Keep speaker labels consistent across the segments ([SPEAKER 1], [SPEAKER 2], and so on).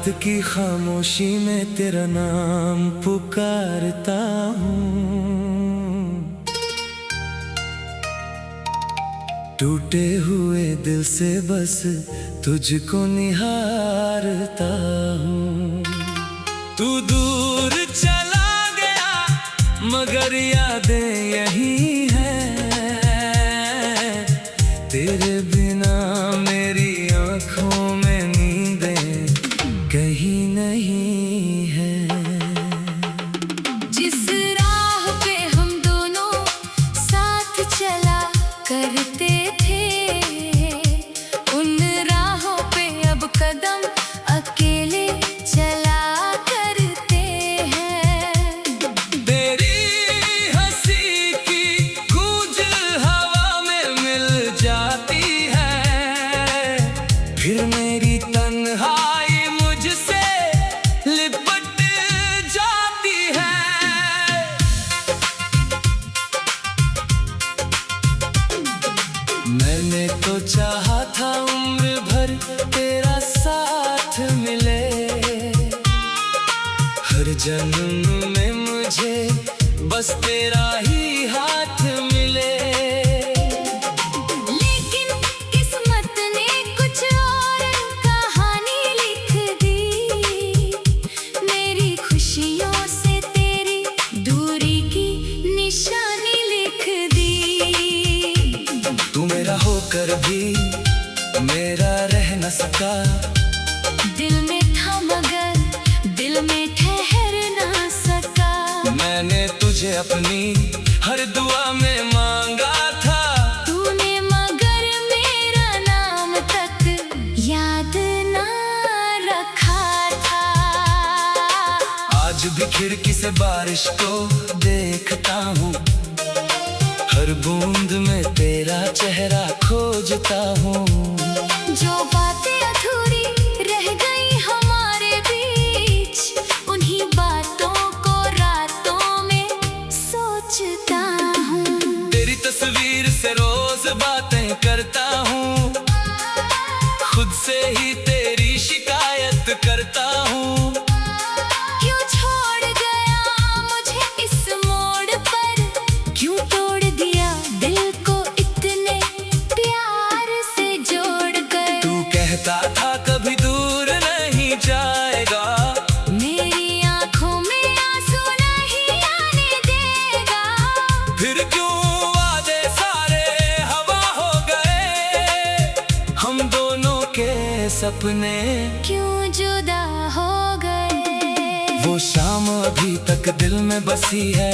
[SPEAKER 1] रात की खामोशी में तेरा नाम पुकारता हूँ। टूटे हुए दिल से बस तुझको निहारता हूँ। तू दूर चला गया मगर यादें यही हैं। तेरे बिना मेरी आँखों में नींदें कहीं नहीं है।
[SPEAKER 2] जिस राह पे हम दोनों साथ चला करते थे, उन राहों पे अब कदम अकेले चला करते हैं।
[SPEAKER 1] तेरी हंसी की गूंज हवा में मिल जाती है, फिर मेरी तन्हाई मुझसे लिपट जाती है। मैंने तो चाहा था उम्र भर तेरा साथ मिले, हर जन्म में मुझे बस तेरा ही हाथ मिले।
[SPEAKER 2] लेकिन किस्मत ने कुछ और कहानी लिख दी, मेरी खुशियों से तेरी दूरी की निशानी लिख दी।
[SPEAKER 1] तू मेरा होकर भी मेरा रह न सका,
[SPEAKER 2] दिल में था मगर दिल में ठहर ना सका।
[SPEAKER 1] मैंने तुझे अपनी हर दुआ में मांगा था,
[SPEAKER 2] तूने मगर मेरा नाम तक याद ना रखा था।
[SPEAKER 1] आज भी खिड़की से बारिश को देखता हूँ, हर बूंद में तेरा चेहरा खोजता हूँ।
[SPEAKER 2] जो बातें अधूरी रह गई हमारे बीच, उन्हीं बातों को रातों में सोचता हूँ।
[SPEAKER 1] तेरी तस्वीर से रोज बातें करता हूँ, खुद से ही तेरी शिकायत करता हूँ।
[SPEAKER 2] क्यों छोड़ गया मुझे इस मोड़ पर, क्यों तोड़ दिया दिल को इतने प्यार से जोड़कर।
[SPEAKER 1] तू कहता था कभी दूर नहीं जाएगा,
[SPEAKER 2] मेरी आंखों में आंसू नहीं आने देगा।
[SPEAKER 1] फिर क्यों वादे सारे हवा हो गए, हम दोनों के सपने
[SPEAKER 2] क्यों जुदा हो गए।
[SPEAKER 1] वो शाम अभी तक दिल में बसी है,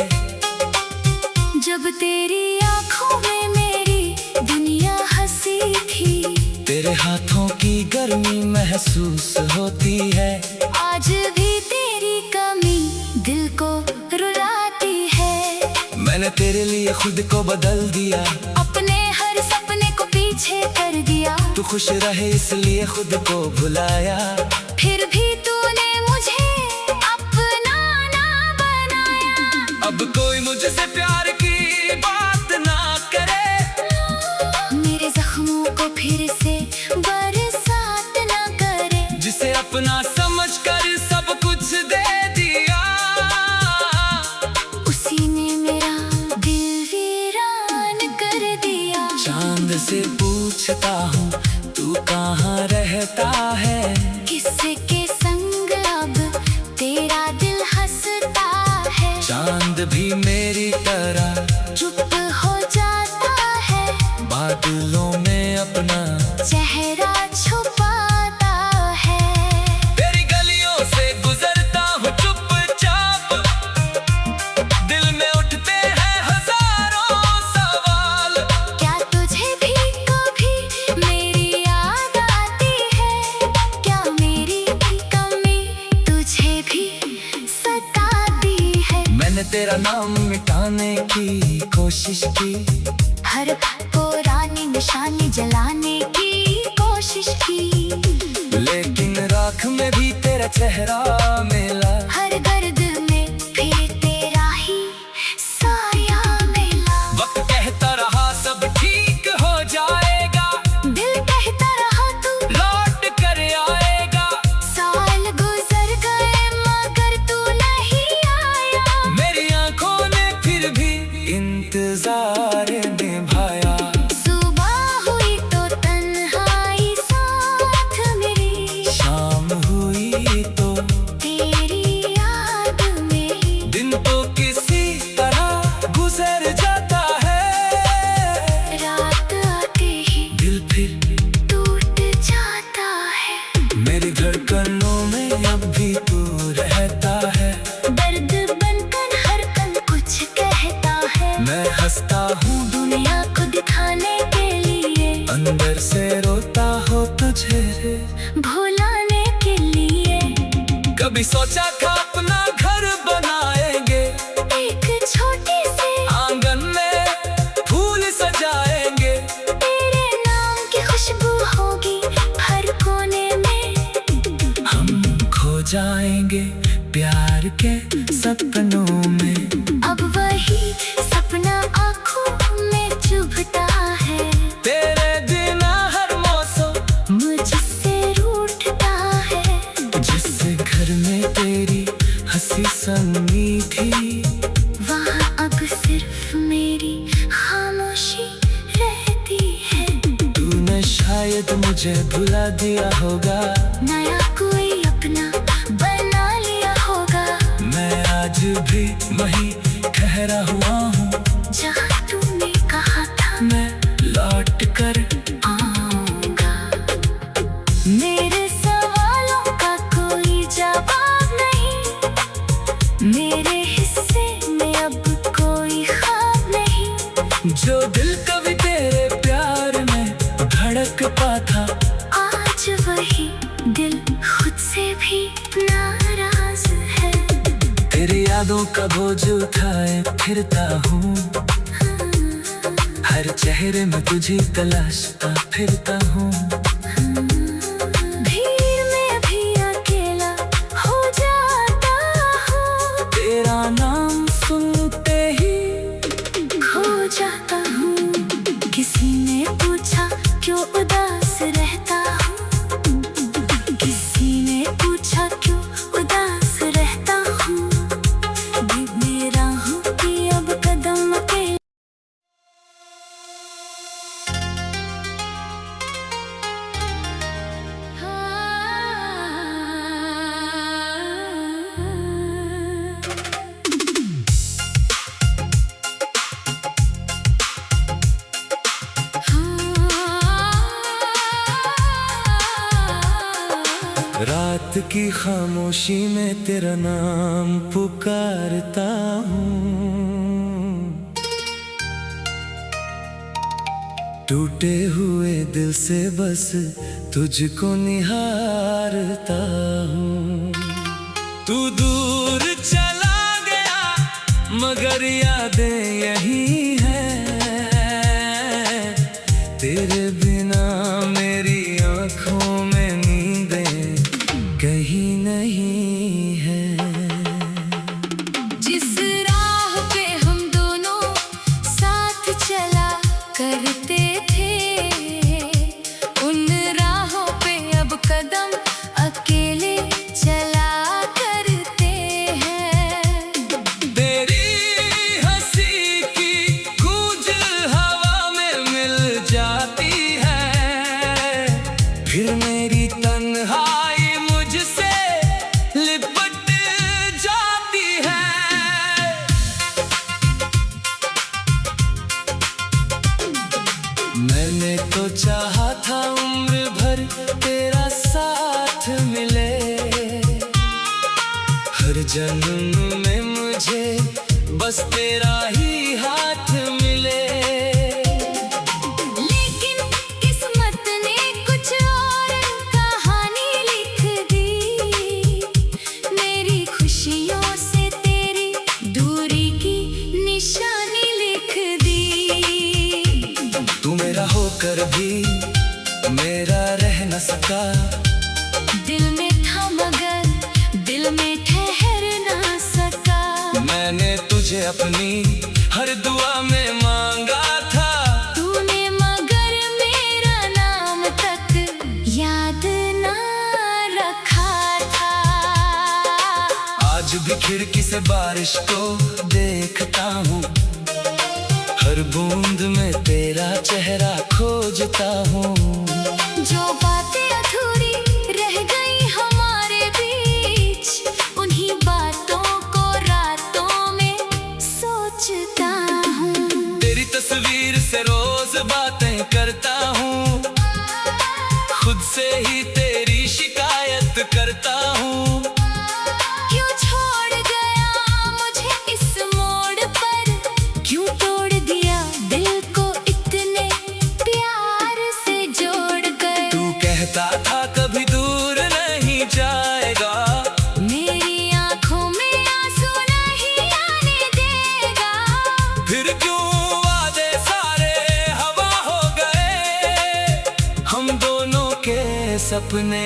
[SPEAKER 2] जब तेरी आंखों में मेरी दुनिया हंसी थी।
[SPEAKER 1] तेरे हाथों की गर्मी महसूस होती है।
[SPEAKER 2] आज भी तेरी कमी दिल को रुलाती है।
[SPEAKER 1] मैंने तेरे लिए खुद को बदल दिया,
[SPEAKER 2] अपने हर सपने को पीछे कर दिया।
[SPEAKER 1] तू खुश रहे इसलिए खुद को भुलाया।
[SPEAKER 2] फिर भी तूने मुझे अपना ना बनाया।
[SPEAKER 1] अब कोई मुझसे प्यार की बात ना करे,
[SPEAKER 2] मेरे जख्मों को फिर से बरसात ना करे।
[SPEAKER 1] जिसे अपना समझकर सब कुछ दे दिया,
[SPEAKER 2] उसी ने मेरा दिल वीरान कर दिया।
[SPEAKER 1] चांद से पूछता हूँ तू कहाँ रहता है,
[SPEAKER 2] किसके संग अब तेरा दिल हंसता है।
[SPEAKER 1] चांद भी मेरी तरह
[SPEAKER 2] चुप हो जाता है,
[SPEAKER 1] बादलों में अपना
[SPEAKER 2] चेहरा छुपाता है।
[SPEAKER 1] तेरी गलियों से गुजरता हूँ चुपचाप, दिल में उठते हैं हजारों सवाल।
[SPEAKER 2] क्या तुझे भी कभी मेरी याद आती है, क्या मेरी कमी तुझे भी सताती है।
[SPEAKER 1] मैंने तेरा नाम मिटाने की कोशिश की,
[SPEAKER 2] हर पुरानी निशानी जलाने की कोशिश की।
[SPEAKER 1] लेकिन राख में भी तेरा चेहरा मिला।
[SPEAKER 2] हर दर्द में फिर तेरा ही साया मिला।
[SPEAKER 1] वक्त कहता रहा सब ठीक हो जाएगा,
[SPEAKER 2] दिल कहता रहा तू
[SPEAKER 1] लौट कर आएगा।
[SPEAKER 2] साल
[SPEAKER 1] इंतजार निभाया।
[SPEAKER 2] सुबह हुई तो तन्हाई साथ मेरी,
[SPEAKER 1] शाम हुई तो
[SPEAKER 2] तेरी याद में
[SPEAKER 1] दिन तो किसी तरह गुजर जाता है।
[SPEAKER 2] रात आते ही
[SPEAKER 1] दिल फिर
[SPEAKER 2] टूट जाता है।
[SPEAKER 1] मेरे धड़कनों में अब भी तू रहता है।
[SPEAKER 2] दर्द बनकर हर पल कुछ कहता है।
[SPEAKER 1] मैं हंसता हूँ
[SPEAKER 2] दुनिया को दिखाने के लिए,
[SPEAKER 1] अंदर से रोता हो तुझे
[SPEAKER 2] भुलाने के लिए।
[SPEAKER 1] कभी सोचा था अपना घर बनाएंगे,
[SPEAKER 2] एक छोटे से
[SPEAKER 1] आंगन में फूल सजाएंगे।
[SPEAKER 2] तेरे नाम की खुशबू होगी हर कोने में।
[SPEAKER 1] हम खो जाएंगे प्यार के सपनों में।
[SPEAKER 2] अब वही सपना आँखों में चुभता है।
[SPEAKER 1] तेरे बिना हर मौसम
[SPEAKER 2] मुझसे रूठता है।
[SPEAKER 1] जिस घर में तेरी हंसी संगी थी,
[SPEAKER 2] वहाँ अब सिर्फ मेरी खामोशी रहती है।
[SPEAKER 1] तूने शायद मुझे भुला दिया होगा।
[SPEAKER 2] नया कोई अपना बना लिया होगा।
[SPEAKER 1] मैं आज भी वही ठहरा हुआ हूँ,
[SPEAKER 2] जहाँ तूने कहा था
[SPEAKER 1] मैं लौट कर
[SPEAKER 2] आऊंगा। मेरे सवालों का कोई जवाब नहीं। मेरे हिस्से में अब कोई ख्वाब नहीं।
[SPEAKER 1] जो दिल कभी तेरे प्यार में धड़कता था,
[SPEAKER 2] आज वही दिल खुद से भी नाराज है।
[SPEAKER 1] तेरी यादों का बोझ उठाए फिरता हूँ। हर चेहरे में तुझी तलाशता फिरता हूँ।
[SPEAKER 2] भीड़ में भी अकेला हो जाता हूँ।
[SPEAKER 1] तेरा नाम सुनते ही
[SPEAKER 2] खो जाता हूँ। किसी ने पूछा क्यों उदास रहता हूँ। किसी ने पूछा क्यों उदास रहता हूँ। मेरा हूँ कि अब कदम अकेले।
[SPEAKER 1] रात की खामोशी में तेरा नाम पुकारता हूँ। टूटे हुए दिल से बस तुझको निहारता हूँ। तू दूर चला गया मगर यादें यही हैं। तेरे बिना मेरी आँखों में नींदें कहीं नहीं है।
[SPEAKER 2] जिस राह पे हम दोनों साथ चला करते थे, उन राहों पे अब कदम अकेले चला करते हैं।
[SPEAKER 1] तेरी हंसी की गूंज हवा में मिल जाती है। फिर मेरी तन्हाई मुझसे लिपट जाती है। मैंने तो चाहा था उम्र भर तेरा साथ मिले। हर जन्म में मुझे बस तेरा ही हाथ मिले।
[SPEAKER 2] लेकिन किस्मत ने कुछ और कहानी लिख दी। मेरी खुशियों से तेरी दूरी की निशानी लिख दी।
[SPEAKER 1] तू मेरा होकर भी मेरा रह न सका।
[SPEAKER 2] दिल में था मगर दिल में ठहर ना सका।
[SPEAKER 1] मैंने तुझे अपनी हर दुआ में मांगा था।
[SPEAKER 2] तूने मगर मेरा नाम तक याद ना रखा था।
[SPEAKER 1] आज भी खिड़की से बारिश को देखता हूँ। हर बूंद में तेरा चेहरा खोजता हूँ।
[SPEAKER 2] जो बातें अधूरी रह गई हमारे बीच, उन्हीं बातों को रातों में सोचता हूँ।
[SPEAKER 1] तेरी तस्वीर से रोज बातें करता हूँ, खुद से ही तेरी शिकायत करता हूँ।
[SPEAKER 2] क्यों छोड़ गया मुझे इस मोड़ पर, क्यों तोड़ दिया दिल को इतने प्यार से जोड़ कर।
[SPEAKER 1] तू कहता था कभी दूर नहीं जाएगा,
[SPEAKER 2] मेरी आंखों में आंसू नहीं आने देगा।
[SPEAKER 1] फिर क्यों वादे सारे हवा हो गए, हम दोनों के सपने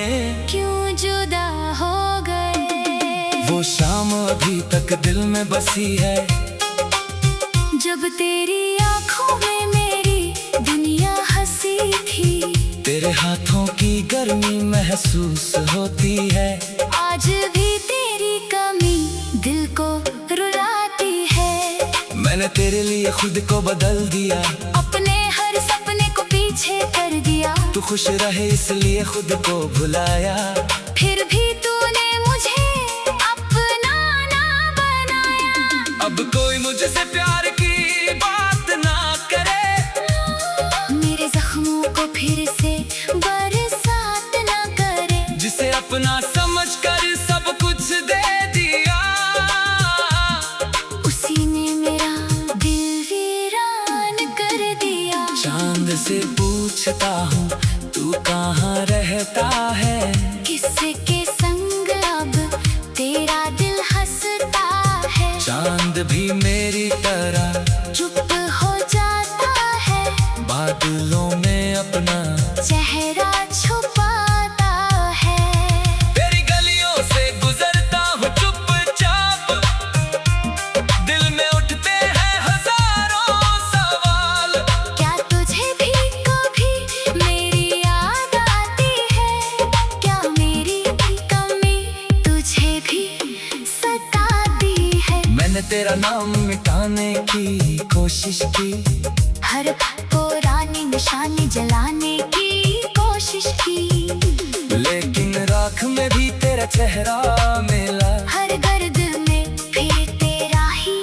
[SPEAKER 2] क्यों जुदा हो गए।
[SPEAKER 1] वो शाम अभी तक दिल में बसी है,
[SPEAKER 2] जब तेरी आंखों में मेरी दुनिया हंसी थी।
[SPEAKER 1] तेरे हाथों की गर्मी महसूस होती है।
[SPEAKER 2] आज भी तेरी कमी दिल को रुलाती है।
[SPEAKER 1] मैंने तेरे लिए खुद को बदल दिया,
[SPEAKER 2] अपने हर सपने को पीछे कर दिया।
[SPEAKER 1] तू खुश रहे इसलिए खुद को भुलाया।
[SPEAKER 2] फिर भी तूने मुझे अपना ना बनाया।
[SPEAKER 1] अब कोई मुझसे प्यार की बात ना करे,
[SPEAKER 2] मेरे जख्मों को फिर से बरसात ना करे।
[SPEAKER 1] जिसे अपना समझकर सब कुछ दे दिया,
[SPEAKER 2] उसी ने मेरा दिल वीरान कर दिया।
[SPEAKER 1] चांद से पूछता हूँ तू कहाँ रहता है,
[SPEAKER 2] किसके संग अब तेरा दिल हंसता है।
[SPEAKER 1] चांद भी मेरी तरह
[SPEAKER 2] चुप हो जाता है,
[SPEAKER 1] बादलों में अपना
[SPEAKER 2] चेहरा छुपाता है।
[SPEAKER 1] तेरी गलियों से गुजरता हूँ चुपचाप, दिल में उठते हैं हजारों सवाल।
[SPEAKER 2] क्या तुझे भी कभी मेरी याद आती है, क्या मेरी कमी तुझे भी सताती है।
[SPEAKER 1] मैंने तेरा नाम मिटाने की कोशिश की,
[SPEAKER 2] हर पुरानी निशानी जलाने की कोशिश की।
[SPEAKER 1] लेकिन राख में भी तेरा चेहरा मिला।
[SPEAKER 2] हर गर्द में फिर तेरा ही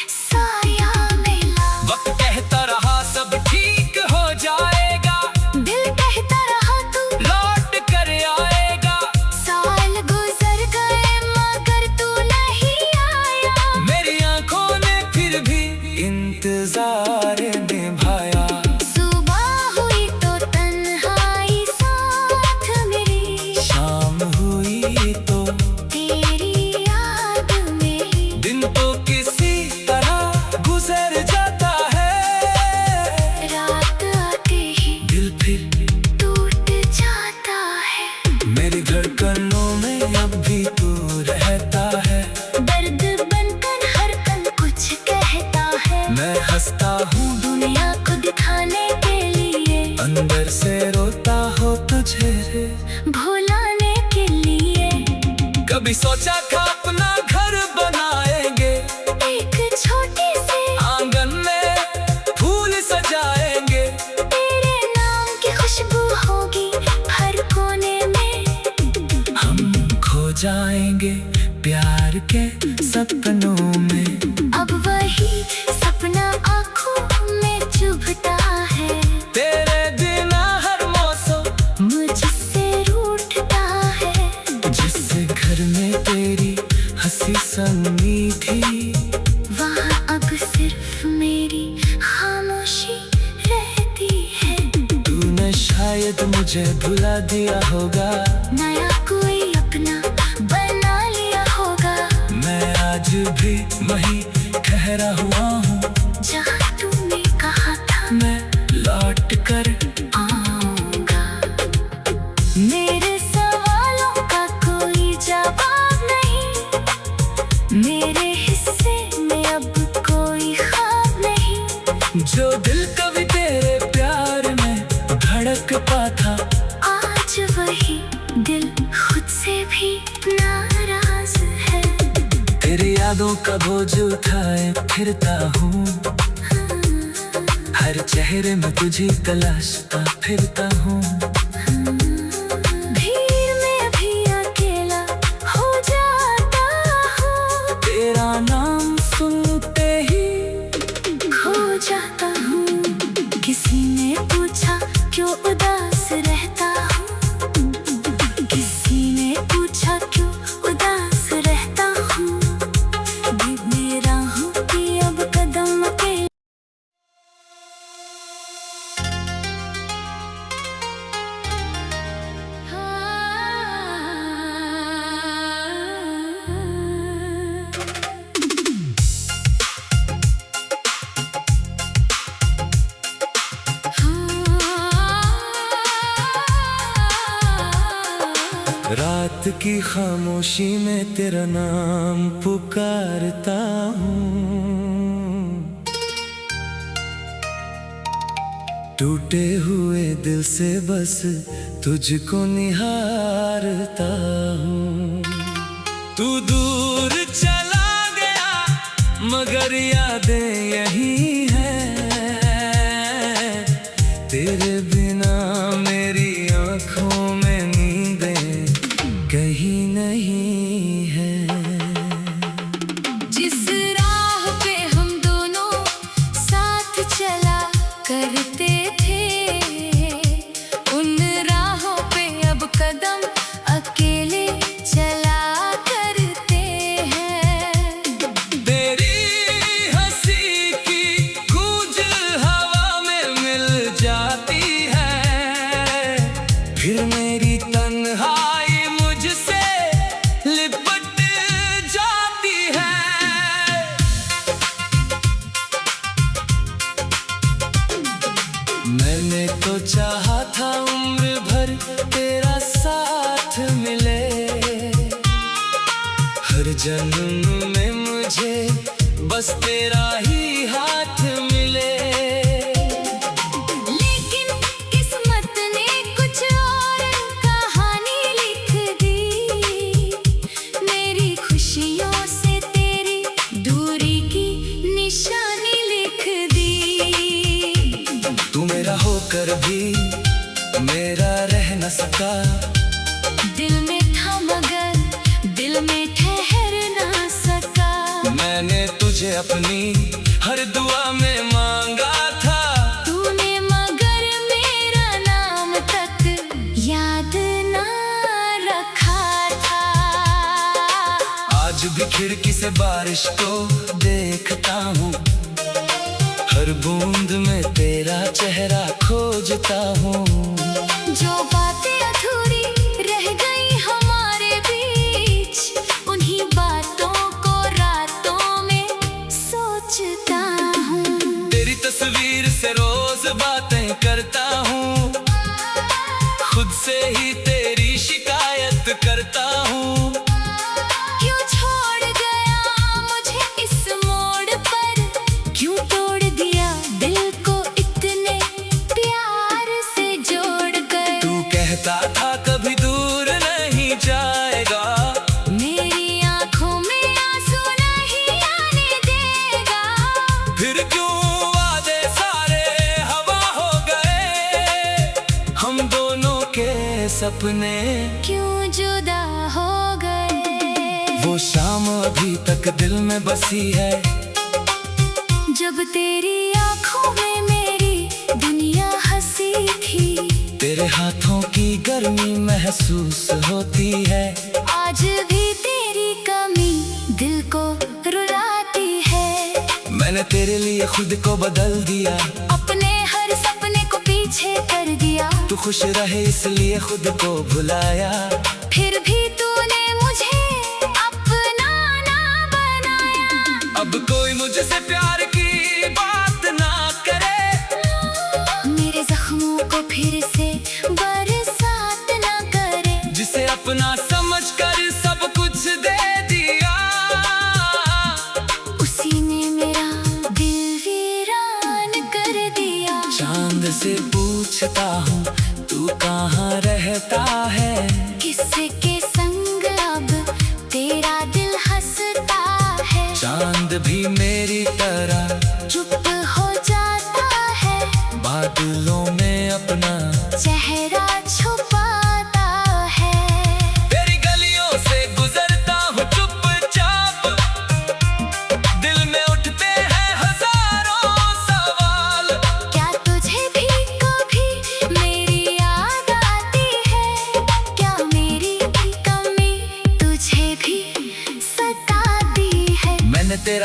[SPEAKER 2] साया मिला।
[SPEAKER 1] वक्त कहता रहा सब ठीक हो जाएगा,
[SPEAKER 2] दिल कहता रहा तू
[SPEAKER 1] लौट कर आएगा।
[SPEAKER 2] साल गुजर गए मगर तू नहीं आया।
[SPEAKER 1] मेरी आंखों ने फिर भी इंतजार निभाया।
[SPEAKER 2] सुबह हुई तो तन्हाई साथ मेरी,
[SPEAKER 1] शाम हुई तो
[SPEAKER 2] तेरी याद में।
[SPEAKER 1] दिन तो किसी तरह गुजर जाता है,
[SPEAKER 2] रात आते ही
[SPEAKER 1] दिल फिर
[SPEAKER 2] टूट जाता है।
[SPEAKER 1] मेरी धड़कनों में अब भी तू रहता है।
[SPEAKER 2] दर्द बनकर हर पल कुछ कहता है।
[SPEAKER 1] मैं हंसता हूँ
[SPEAKER 2] दुनिया को दिखाने के लिए,
[SPEAKER 1] अंदर से रोता हो तुझे रे।
[SPEAKER 2] भुलाने के लिए।
[SPEAKER 1] कभी सोचा था अपना घर बनाएंगे,
[SPEAKER 2] एक छोटे से
[SPEAKER 1] आंगन में फूल सजाएंगे।
[SPEAKER 2] तेरे नाम की खुशबू होगी हर कोने में।
[SPEAKER 1] हम खो जाएंगे प्यार के सपनों में।
[SPEAKER 2] अब वही सपना आँखों में चुभता है।
[SPEAKER 1] तेरे बिना हर मौसम
[SPEAKER 2] मुझसे रूठता है।
[SPEAKER 1] जिस घर में तेरी हंसी संगी थी,
[SPEAKER 2] वहाँ अब सिर्फ मेरी खामोशी रहती है।
[SPEAKER 1] तूने शायद मुझे भुला दिया होगा,
[SPEAKER 2] नया कोई अपना बना लिया होगा।
[SPEAKER 1] मैं आज भी वही ठहरा हुआ हूँ,
[SPEAKER 2] जहाँ तूने कहा था
[SPEAKER 1] मैं लौट कर
[SPEAKER 2] आऊंगा। मेरे सवालों का कोई जवाब नहीं, मेरे हिस्से में अब कोई ख्वाब नहीं।
[SPEAKER 1] जो दिल कभी तेरे प्यार में धड़कता था,
[SPEAKER 2] आज वही दिल खुद से भी नाराज है।
[SPEAKER 1] तेरी यादों का बोझ उठाए फिरता हूँ, हर चेहरे में तुझे तलाशता फिरता हूँ।
[SPEAKER 2] भीड़ में भी अकेला हो जाता हूँ,
[SPEAKER 1] तेरा नाम सुनते ही
[SPEAKER 2] खो जाता हूँ। किसी ने पूछा क्यों उदास रहता हूँ, किसी ने पूछा क्यों उदास रहता हूँ। दिल मेरा हूँ कि अब कदम के
[SPEAKER 1] रात की खामोशी में तेरा नाम पुकारता हूँ। टूटे हुए दिल से बस तुझको निहारता हूँ। तू दूर चला गया मगर यादें यही हैं। तेरे बिना मेरी आँखों में नींदें कहीं नहीं है।
[SPEAKER 2] जिस राह पे हम दोनों साथ चला करते थे, उन राहों पे अब कदम अकेले चला करते हैं।
[SPEAKER 1] तेरी हंसी की गूंज हवा में मिल जाती है, फिर मेरी तन्हाई मुझसे लिपट जाती है। मैंने तो चाहा था उम्र भर तेरा साथ मिले, हर जन्म में मुझे बस तेरा ही हाथ मिले।
[SPEAKER 2] लेकिन किस्मत ने कुछ और कहानी लिख दी, मेरी खुशियों से तेरी दूरी की निशानी लिख दी।
[SPEAKER 1] तू मेरा होकर भी मेरा रह न सका,
[SPEAKER 2] दिल में था मगर दिल में ठहर ना सका।
[SPEAKER 1] मैंने तुझे अपनी हर दुआ में मांगा था।
[SPEAKER 2] तूने मगर मेरा नाम तक याद ना रखा था।
[SPEAKER 1] आज भी खिड़की से बारिश को देखता हूँ, हर बूंद में तेरा चेहरा खोजता हूँ।
[SPEAKER 2] जो बातें अधूरी रह गई हमारे बीच, उन्हीं बातों को रातों में सोचता हूँ।
[SPEAKER 1] तेरी तस्वीर से रोज बातें करता हूँ, खुद से ही तेरी शिकायत करता हूँ।
[SPEAKER 2] क्यों छोड़ गया मुझे इस मोड़ पर, क्यों तोड़ दिया दिल को इतने प्यार से जोड़ कर।
[SPEAKER 1] तू कहता था कभी दूर नहीं जाएगा,
[SPEAKER 2] मेरी आंखों में आंसू नहीं आने देगा।
[SPEAKER 1] फिर क्यों वादे सारे हवा हो गए, हम दोनों के सपने
[SPEAKER 2] क्यों जुदा हो गए।
[SPEAKER 1] वो शाम अभी तक दिल में बसी है,
[SPEAKER 2] जब तेरी आंखों में मेरी दुनिया हंसी थी।
[SPEAKER 1] तेरे हाथों की गर्मी महसूस होती है।
[SPEAKER 2] आज भी तेरी कमी दिल को रुलाती है।
[SPEAKER 1] मैंने तेरे लिए खुद को बदल दिया,
[SPEAKER 2] अपने हर सपने को पीछे कर दिया।
[SPEAKER 1] तू खुश रहे इसलिए खुद को भुलाया।
[SPEAKER 2] फिर भी तूने मुझे अपना ना बनाया।
[SPEAKER 1] अब कोई मुझसे प्यार की बात ना करे,
[SPEAKER 2] मेरे जख्मों को फिर से बरसात ना करे।
[SPEAKER 1] जिसे अपना समझकर सब कुछ दे दिया,
[SPEAKER 2] उसी ने मेरा दिल वीरान कर दिया।
[SPEAKER 1] चांद से पूछता हूँ तू कहाँ रहता है,
[SPEAKER 2] किसके संग अब तेरा दिल हंसता है।
[SPEAKER 1] चांद भी मेरी तरह
[SPEAKER 2] चुप हो जाता है,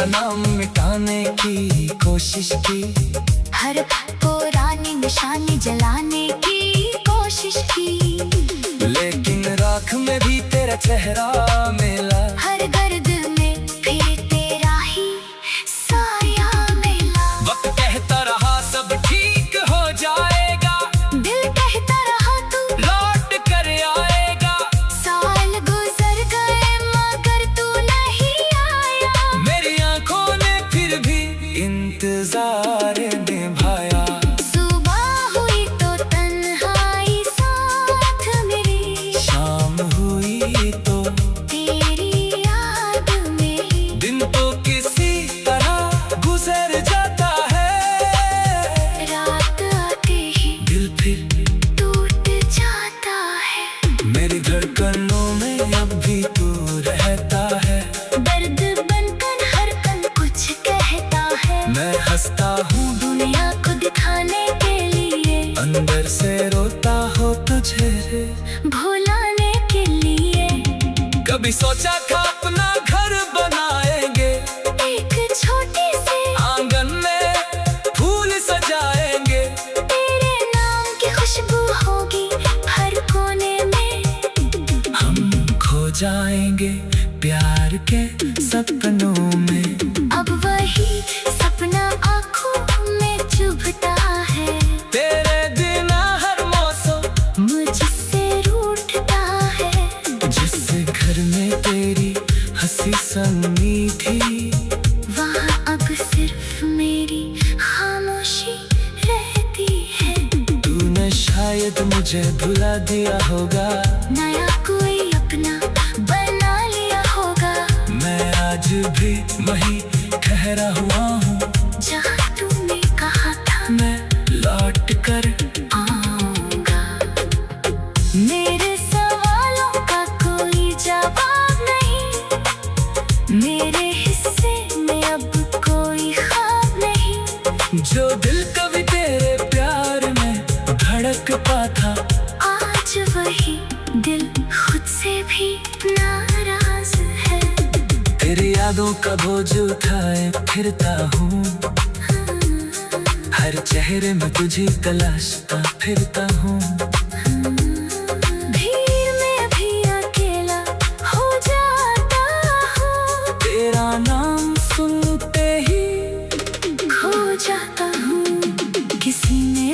[SPEAKER 1] नाम मिटाने की कोशिश की,
[SPEAKER 2] हर पुरानी निशानी जलाने की कोशिश की,
[SPEAKER 1] लेकिन राख में भी तेरा चेहरा मिला।
[SPEAKER 2] हर गर्द में फिर तेरा ही साया मिला।
[SPEAKER 1] वक्त कहता रहा सब ठीक हो जाएगा,
[SPEAKER 2] दिल कहता रहा तू
[SPEAKER 1] लौट कर आएगा।
[SPEAKER 2] साल गुजर गए मगर तू नहीं आया।
[SPEAKER 1] मेरी आंखों ने फिर भी इंतजार निभाया।
[SPEAKER 2] सुबह हुई तो तन्हाई साथ मेरी,
[SPEAKER 1] शाम हुई तो
[SPEAKER 2] तेरी याद में।
[SPEAKER 1] दिन तो किसी तरह गुजर जाता है,
[SPEAKER 2] रात आते ही
[SPEAKER 1] दिल फिर
[SPEAKER 2] टूट जाता है।
[SPEAKER 1] मेरी धड़कनों में अब भी तू रहता है।
[SPEAKER 2] दर्द बनकर हर पल कुछ कहता है।
[SPEAKER 1] मैं हंसता हूँ
[SPEAKER 2] दुनिया को दिखाने के लिए,
[SPEAKER 1] अंदर से रोता हो तुझे
[SPEAKER 2] भुलाने के लिए।
[SPEAKER 1] कभी सोचा था अपना घर बनाएंगे,
[SPEAKER 2] एक छोटी सी
[SPEAKER 1] आंगन में फूल सजाएंगे।
[SPEAKER 2] तेरे नाम की खुशबू होगी हर कोने में।
[SPEAKER 1] हम खो जाएंगे प्यार के सपनों में।
[SPEAKER 2] अब वही सपना आँखों में चुभता है।
[SPEAKER 1] तेरे बिना हर मौसम
[SPEAKER 2] मुझसे रूठता है।
[SPEAKER 1] जिस घर में तेरी हंसी संगी थी,
[SPEAKER 2] वहाँ अब सिर्फ मेरी खामोशी रहती है।
[SPEAKER 1] तूने शायद मुझे भुला दिया होगा,
[SPEAKER 2] नया कोई अपना बना लिया होगा।
[SPEAKER 1] मैं आज भी वही ठहरा हुआ हूँ,
[SPEAKER 2] जहाँ तूने कहा था
[SPEAKER 1] मैं लौट कर
[SPEAKER 2] आऊंगा। मेरे सवालों का कोई जवाब नहीं, मेरे हिस्से में अब कोई ख्वाब नहीं।
[SPEAKER 1] जो दिल कभी तेरे प्यार में धड़कता था,
[SPEAKER 2] आज वही दिल खुद से भी नाराज है।
[SPEAKER 1] तेरी यादों का बोझ उठाए फिरता हूँ, हर चेहरे में तुझे तलाशता फिरता हूँ।
[SPEAKER 2] भीड़ में भी अकेला हो जाता हूँ,
[SPEAKER 1] तेरा नाम सुनते ही
[SPEAKER 2] खो जाता हूँ। किसी ने